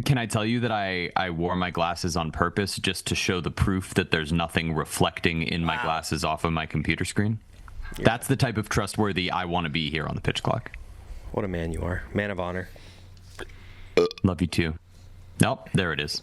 Can I tell you that I wore my glasses on purpose just to show the proof that there's nothing reflecting in my glasses off of my computer screen? Yeah. That's the type of trustworthy I want to be here on the pitch clock. What a man you are. Man of honor. Love you too. Nope, there it is.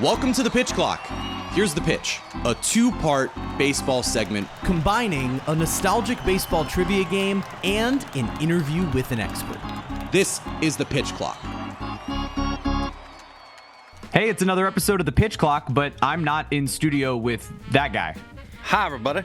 Welcome to the Pitch Clock. Here's the pitch, a two-part baseball segment combining a nostalgic baseball trivia game and an interview with an expert. This is the Pitch Clock. Hey, it's another episode of the Pitch Clock, but I'm not in studio with that guy. Hi, everybody.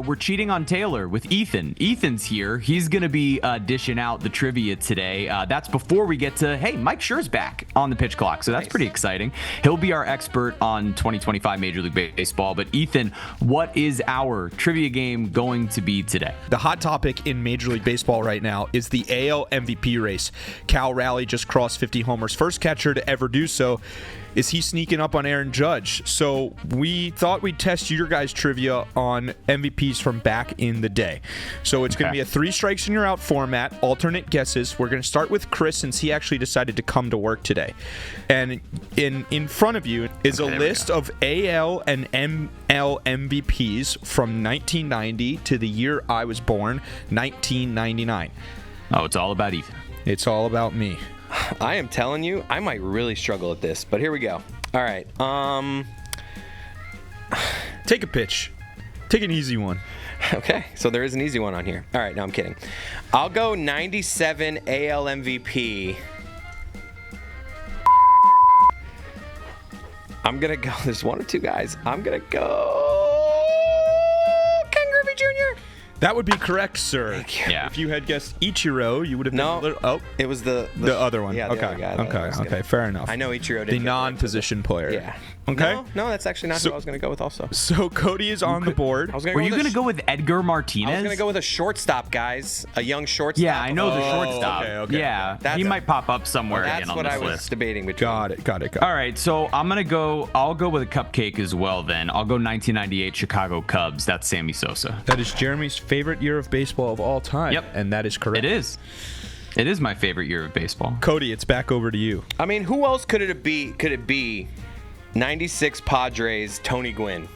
We're cheating on Taylor with Ethan. Ethan's here. He's going to be dishing out the trivia today. That's before we get to, hey, Mike Schur's back on the Pitch Clock, so that's pretty exciting. He'll be our expert on 2025 Major League Baseball. But Ethan, what is our trivia game going to be today? The hot topic in Major League Baseball right now is the AL MVP race. Cal Raleigh just crossed 50 homers. First catcher to ever do so. Is he sneaking up on Aaron Judge? So we thought we'd test your guys' trivia on MVPs from back in the day. So it's going to be a 3 strikes and you're out format, alternate guesses. We're going to start with Chris since he actually decided to come to work today. And in front of you is a list of AL and ML MVPs from 1990 to the year I was born, 1999. Oh, it's all about Ethan. It's all about me. I am telling you, I might really struggle at this, but here we go. All right. Take a pitch. Take an easy one. Okay, so there is an easy one on here. All right, no, I'm kidding. I'll go 97 AL MVP. I'm going to go, there's one or two guys. I'm going to go Ken Griffey Jr. That would be correct, sir. Thank you. Yeah. If you had guessed Ichiro, you would have been it was the other one. Yeah, the other guy. Okay, fair enough. I know Ichiro did the non-position player. Yeah. Okay. No, that's actually not who I was going to go with also. So Cody is on the board. Were you going to go with Edgar Martinez? I was going to go with a shortstop, guys. A young shortstop. Yeah, I know the shortstop. Okay. Yeah, he might pop up somewhere again on this list. That's what I was debating between. Got it. All right, so I'll go with a cupcake as well then. I'll go 1998 Chicago Cubs. That's Sammy Sosa. That is Jeremy's favorite year of baseball of all time. Yep. And that is correct. It is. It is my favorite year of baseball. Cody, it's back over to you. I mean, who else could it be? 96 Padres, Tony Gwynn.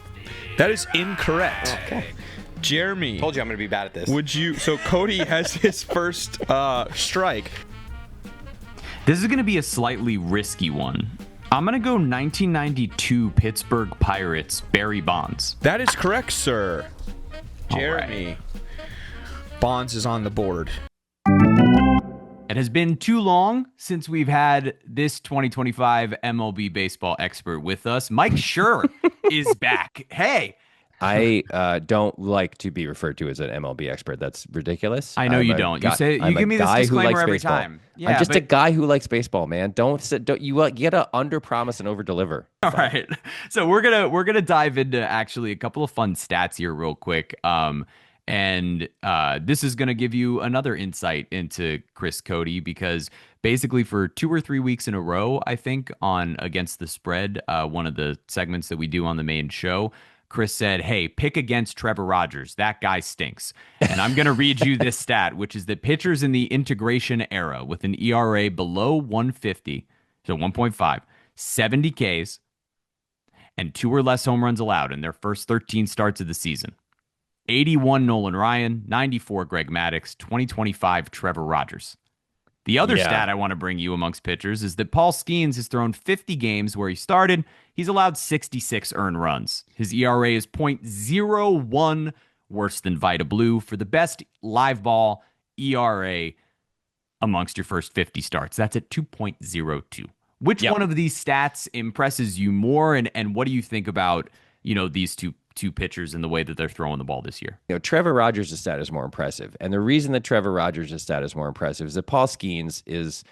That is incorrect. Okay. Jeremy. Told you I'm going to be bad at this. So Cody has his first strike. This is going to be a slightly risky one. I'm going to go 1992 Pittsburgh Pirates, Barry Bonds. That is correct, sir. Jeremy. Right. Bonds is on the board. It has been too long since we've had this 2025 MLB baseball expert with us. Mike Schur is back. Hey. I don't like to be referred to as an MLB expert. That's ridiculous. I know you don't. You give me this disclaimer every time. Yeah, I'm just a guy who likes baseball, man. Don't you get to under promise and over deliver. All right. So we're gonna dive into actually a couple of fun stats here real quick. And this is going to give you another insight into Chris Cody because basically for 2 or 3 weeks in a row, I think, on Against the Spread, one of the segments that we do on the main show, Chris said, hey, pick against Trevor Rogers. That guy stinks. And I'm going to read you this stat, which is that pitchers in the integration era with an ERA below 150, so 1.5, 70 Ks, and 2 or less home runs allowed in their first 13 starts of the season. 81 Nolan Ryan, 94 Greg Maddux, 2025 Trevor Rogers. The other stat I want to bring you amongst pitchers is that Paul Skeens has thrown 50 games where he started. He's allowed 66 earned runs. His ERA is .01, worse than Vita Blue, for the best live ball ERA amongst your first 50 starts. That's at 2.02. Which one of these stats impresses you more, and what do you think about, these two pitchers and the way that they're throwing the ball this year? Trevor Rogers' stat is more impressive. And the reason that Trevor Rogers' stat is more impressive is that Paul Skeens is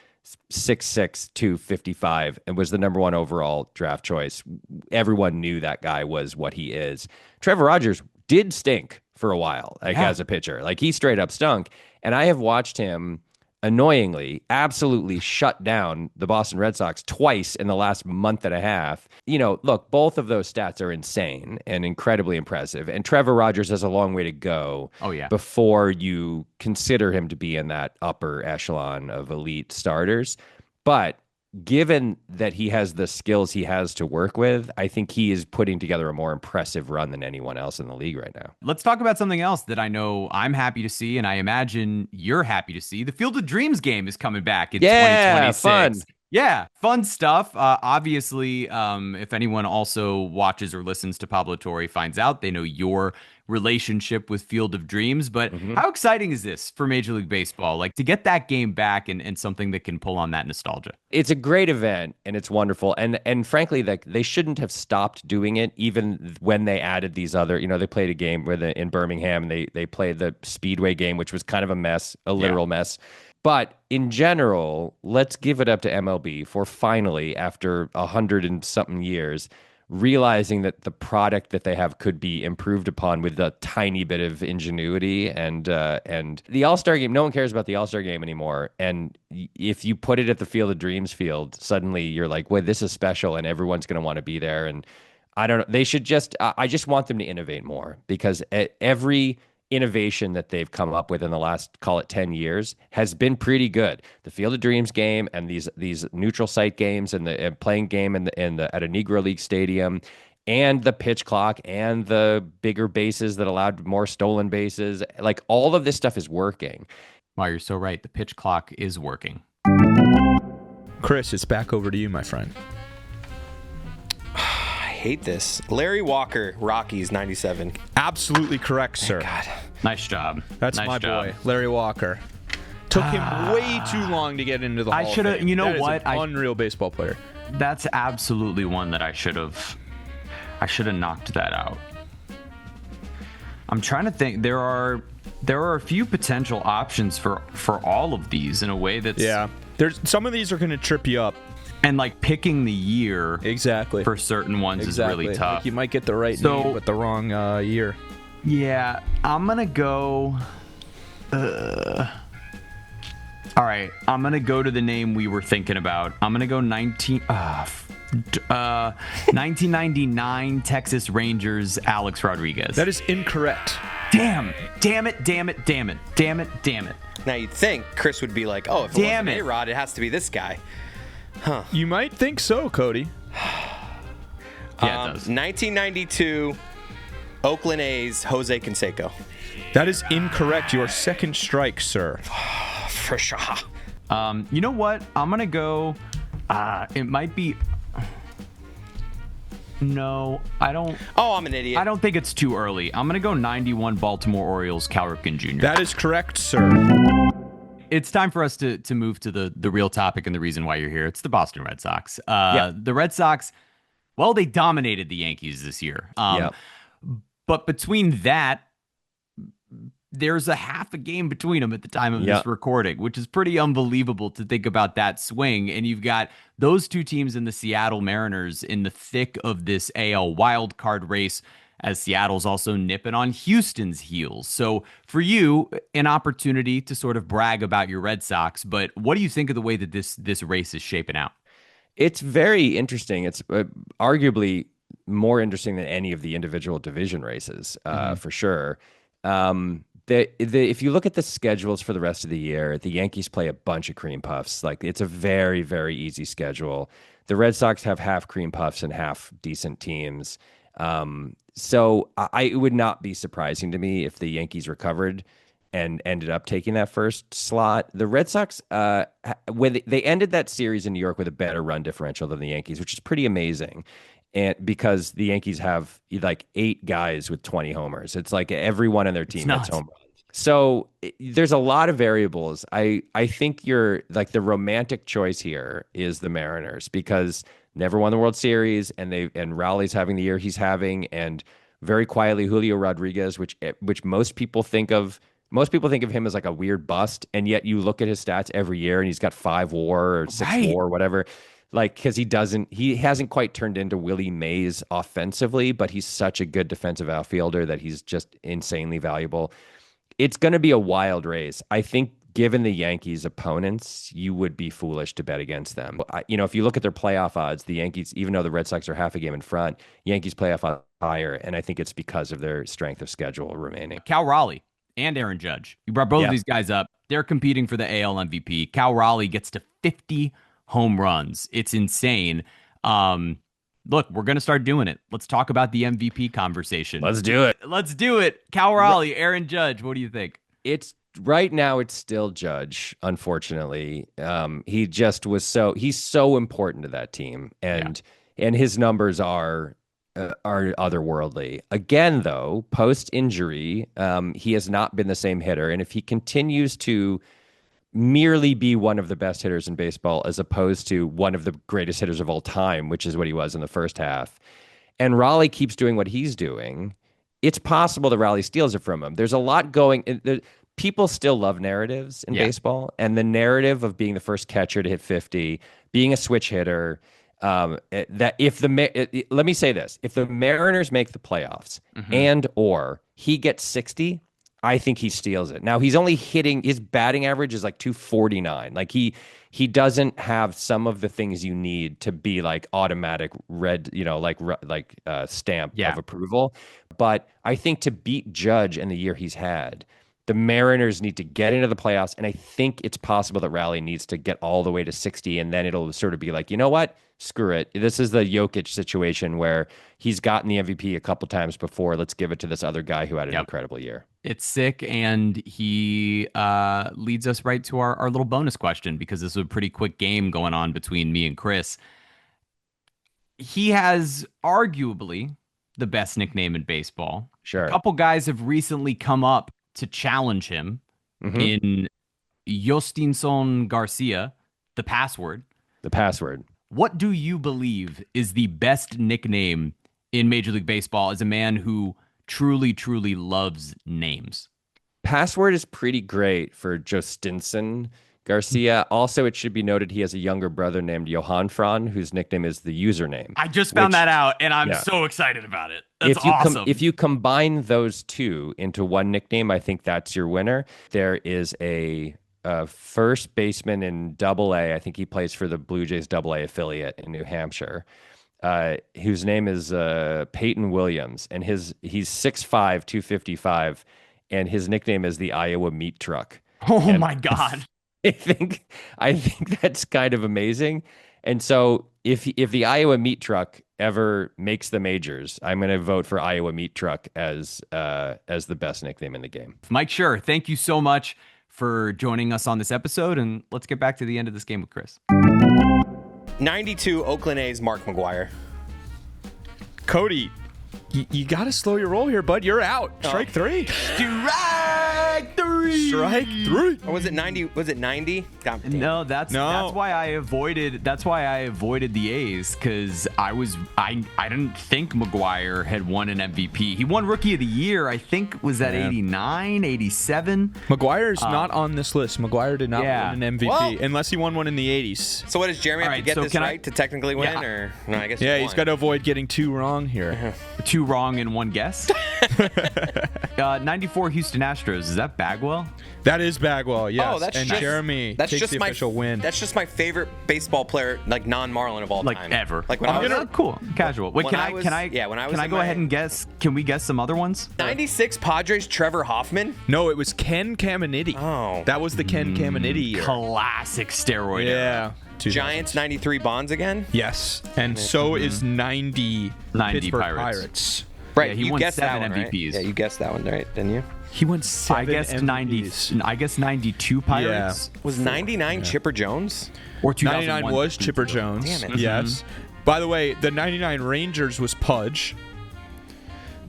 6'6", 255, and was the number 1 overall draft choice. Everyone knew that guy was what he is. Trevor Rogers did stink for a while, as a pitcher. He straight up stunk. And I have watched him annoyingly, absolutely shut down the Boston Red Sox twice in the last month and a half. Look, both of those stats are insane and incredibly impressive. And Trevor Rogers has a long way to go before you consider him to be in that upper echelon of elite starters. But given that he has the skills he has to work with, I think he is putting together a more impressive run than anyone else in the league right now. Let's talk about something else that I know I'm happy to see, and I imagine you're happy to see. The Field of Dreams game is coming back in 2026. Fun. Yeah, fun stuff. Obviously, if anyone also watches or listens to Pablo Torre finds out, they know your relationship with Field of Dreams. But how exciting is this for Major League Baseball? Like, to get that game back and something that can pull on that nostalgia. It's a great event and it's wonderful. And frankly, like, they shouldn't have stopped doing it even when they added these other, they played a game in Birmingham and they played the Speedway game, which was kind of a mess, a literal mess. But in general, let's give it up to MLB for finally, after 100 and something years, realizing that the product that they have could be improved upon with a tiny bit of ingenuity. And the All-Star game, no one cares about the All-Star game anymore. And if you put it at the Field of Dreams field, suddenly you're like, well, this is special and everyone's going to want to be there. And I don't know. They should I just want them to innovate more, because every innovation that they've come up with in the last, call it 10 years, has been pretty good. The Field of Dreams game and these neutral site games and the playing game at a Negro League stadium, and the pitch clock and the bigger bases that allowed more stolen bases, like, all of this stuff is working. Wow, you're so right. The pitch clock is working. Chris, it's back over to you, my friend. I hate this. Larry Walker, Rockies, 97. Absolutely correct, sir. God. Nice job. That's nice my job. boy, Larry Walker. Took him way too long to get into the Hall of Fame. You know That is what? an unreal baseball player. That's absolutely one that I should have knocked that out. I'm trying to think. There are a few potential options for all of these in a way that's There's some of these are going to trip you up. And like picking the year Exactly. for certain ones is really tough. Like, you might get the right name but the wrong year. Yeah, I'm gonna go. All right, I'm gonna go to the name we were thinking about. I'm gonna go 1999 Texas Rangers Alex Rodriguez. That is incorrect. Damn it. Now you'd think Chris would be like, oh, if it wasn't A-Rod, it has to be this guy. Huh. You might think so, Cody. Yeah, it does. 1992 Oakland A's Jose Canseco. That is incorrect. Your second strike, sir. For sure. You know what? I'm gonna go. It might be. No, I don't. Oh, I'm an idiot. I don't think it's too early. I'm gonna go 91 Baltimore Orioles Cal Ripken Jr. That is correct, sir. It's time for us to move to the real topic and the reason why you're here. It's the Boston Red Sox. The Red Sox, well, they dominated the Yankees this year. But between that, there's a half a game between them at the time of this recording, which is pretty unbelievable to think about that swing. And you've got those two teams in the Seattle Mariners in the thick of this AL wild card race, as Seattle's also nipping on Houston's heels. So for you, an opportunity to sort of brag about your Red Sox, but what do you think of the way that this race is shaping out? It's very interesting. It's arguably more interesting than any of the individual division races, for sure. If you look at the schedules for the rest of the year, the Yankees play a bunch of cream puffs. Like, it's a very, very easy schedule. The Red Sox have half cream puffs and half decent teams. So it would not be surprising to me if the Yankees recovered and ended up taking that first slot. The Red Sox, when they ended that series in New York with a better run differential than the Yankees, which is pretty amazing. And because the Yankees have like 8 guys with 20 homers, it's like everyone on their team hits home runs. So there's a lot of variables. I think you're like, the romantic choice here is the Mariners, because never won the World Series, and Raleigh's having the year he's having, and very quietly Julio Rodriguez, which most people think of him as like a weird bust, and yet you look at his stats every year and he's got 5 WAR or 6 WAR or whatever. Like, because he hasn't quite turned into Willie Mays offensively, but he's such a good defensive outfielder that he's just insanely valuable. It's going to be a wild race. I think given the Yankees' opponents, you would be foolish to bet against them. If you look at their playoff odds, the Yankees, even though the Red Sox are half a game in front, Yankees playoff odds are higher, and I think it's because of their strength of schedule remaining. Cal Raleigh and Aaron Judge. You brought both of these guys up. They're competing for the AL MVP. Cal Raleigh gets to 50 home runs. It's insane. Look, we're going to start doing it. Let's talk about the MVP conversation. Let's do it. Let's do it. Cal Raleigh, Aaron Judge, what do you think? Right now, it's still Judge, unfortunately. He's so important to that team, and his numbers are otherworldly. Again, though, post-injury, he has not been the same hitter, and if he continues to merely be one of the best hitters in baseball as opposed to one of the greatest hitters of all time, which is what he was in the first half, and Raleigh keeps doing what he's doing, it's possible that Raleigh steals it from him. There's a lot going. People still love narratives in baseball, and the narrative of being the first catcher to hit 50, being a switch hitter. Let me say this: if the Mariners make the playoffs and or he gets 60, I think he steals it. Now he's only hitting, his batting average is like 249. Like he doesn't have some of the things you need to be like automatic red, stamp of approval. But I think to beat Judge in the year he's had, the Mariners need to get into the playoffs, and I think it's possible that Raleigh needs to get all the way to 60, and then it'll sort of be like, you know what? Screw it. This is the Jokic situation where he's gotten the MVP a couple times before. Let's give it to this other guy who had an incredible year. It's sick, and he leads us right to our little bonus question, because this is a pretty quick game going on between me and Chris. He has arguably the best nickname in baseball. Sure. A couple guys have recently come up to challenge him in Yostinson Garcia, the password. The password. What do you believe is the best nickname in Major League Baseball as a man who truly, truly loves names? Password is pretty great for Jostinson Garcia. Also, it should be noted he has a younger brother named Johan Fran, whose nickname is the username. I just found that out, and I'm so excited about it. That's awesome. If you combine those two into one nickname, I think that's your winner. There is a first baseman in Double-A. I think he plays for the Blue Jays Double-A affiliate in New Hampshire, whose name is Peyton Williams, and he's 6'5", 255, and his nickname is the Iowa Meat Truck. Oh my God. I think that's kind of amazing. And so if the Iowa Meat Truck ever makes the majors, I'm going to vote for Iowa Meat Truck as the best nickname in the game. Mike Schur, thank you so much for joining us on this episode, and let's get back to the end of this game with Chris. 92 Oakland A's Mark McGwire. Cody, you got to slow your roll here, bud. You're out. Strike three. Strike three. Or was it 90? Was it 90? No, that's why I avoided the A's, because I didn't think McGwire had won an MVP. He won Rookie of the Year, I think, was that 89, 87. McGwire's not on this list. McGwire did not win an MVP unless he won one in the 80s. So what does Jeremy have to get this right to technically win? Or no, I guess he's got to avoid getting two wrong here. Two wrong and one guess. 94 Houston Astros. Is that Bagwell? That is Bagwell, yes. Oh, that's Jeremy takes the official win. That's just my favorite baseball player, like non-Marlin of all time. Like ever. Like when I was cool, casual. Wait, can I go ahead and guess? Can we guess some other ones? 96 Padres Trevor Hoffman? No, it was Ken Caminiti. Oh. That was the Ken Caminiti year. Classic steroid era. Giants 93 Bonds again? Yes. And so is 90 Pittsburgh Pirates. Right, yeah, he won guessed 7 that one, MVPs. Right? Yeah, you guessed that one, right? Didn't you? He won 7 I guessed MVPs. 90. I guess 92 Pirates. Yeah. Was 99 Chipper Jones? Or 2001? 99 was Chipper Jones. Damn it. Yes. By the way, the 99 Rangers was Pudge.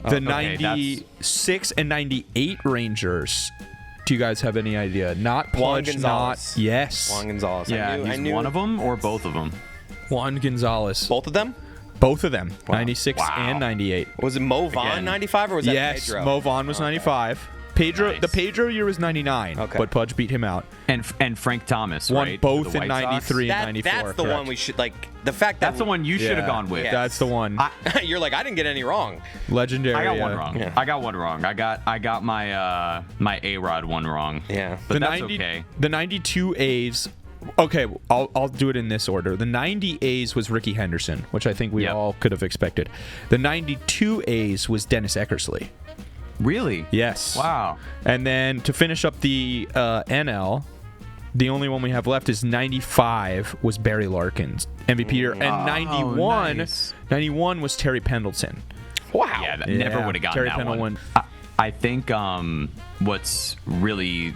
The 96 and 98 Rangers. Do you guys have any idea? Not Pudge, not... Yes. Juan Gonzalez. Yeah, I knew one of them or both of them? Juan Gonzalez. Both of them? Both of them. Wow. 96 and 98. Was it Mo Vaughn 95 or was that Pedro? Yes, Mo Vaughn was 95. Pedro. Nice. The Pedro year was 99, but Pudge beat him out. And Frank Thomas, Won right? both The in White Sox? 93 and 94. That's the correct. one we should like. The fact that That's the one you should have gone with. Yeah. That's the one. You're like, I didn't get any wrong. Legendary. I got one wrong. Yeah. I got one wrong. I got my my A-Rod one wrong. Yeah. But that's okay. The 92 A's. Okay, I'll do it in this order. The 90 A's was Ricky Henderson, which I think we all could have expected. The 92 A's was Dennis Eckersley. Really? Yes. Wow. And then to finish up the NL, the only one we have left is 95 was Barry Larkins, MVP year. And 91, nice. 91 was Terry Pendleton. Wow. Yeah, that never would have gotten Terry that Pendleton. one. I think what's really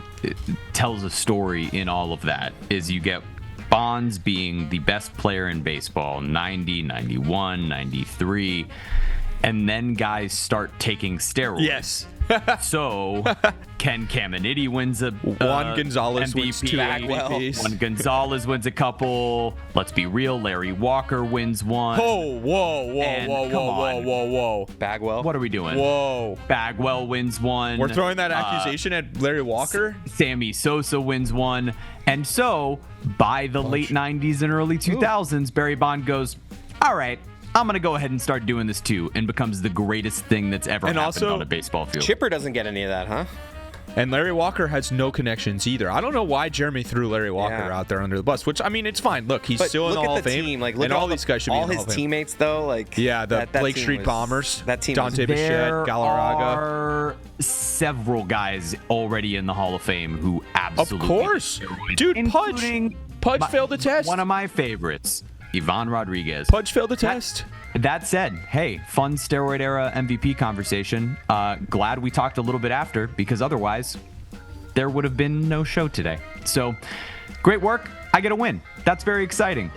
tells a story in all of that is you get Bonds being the best player in baseball, 90, 91, 93, and then guys start taking steroids. Yes. So, Ken Caminiti wins a Juan Gonzalez MVP. wins 2 MVPs. Juan Gonzalez wins a couple. Let's be real, Larry Walker wins one. Oh, whoa. Bagwell. What are we doing? Whoa. Bagwell wins one. We're throwing that accusation at Larry Walker? Sammy Sosa wins one. And so, by the late 90s and early 2000s, Barry Bond goes, all right, I'm going to go ahead and start doing this too, and becomes the greatest thing that's ever happened also, on a baseball field. Chipper doesn't get any of that, huh? And Larry Walker has no connections either. I don't know why Jeremy threw Larry Walker out there under the bus, which, I mean, it's fine. Look, he's still in the Hall of Fame. Team. Like, look and at all these guys should be in the Hall of Fame. All his teammates, though, like... Yeah, the that Blake team Street was, Bombers, that team Dante was, Bichette, Galarraga. There are several guys already in the Hall of Fame who absolutely... Of course. Dude, Pudge failed the test. One of my favorites, Ivan Rodriguez. Pudge failed the test. That said, hey, fun steroid era MVP conversation. Glad we talked a little bit after, because otherwise there would have been no show today. So great work. I get a win. That's very exciting.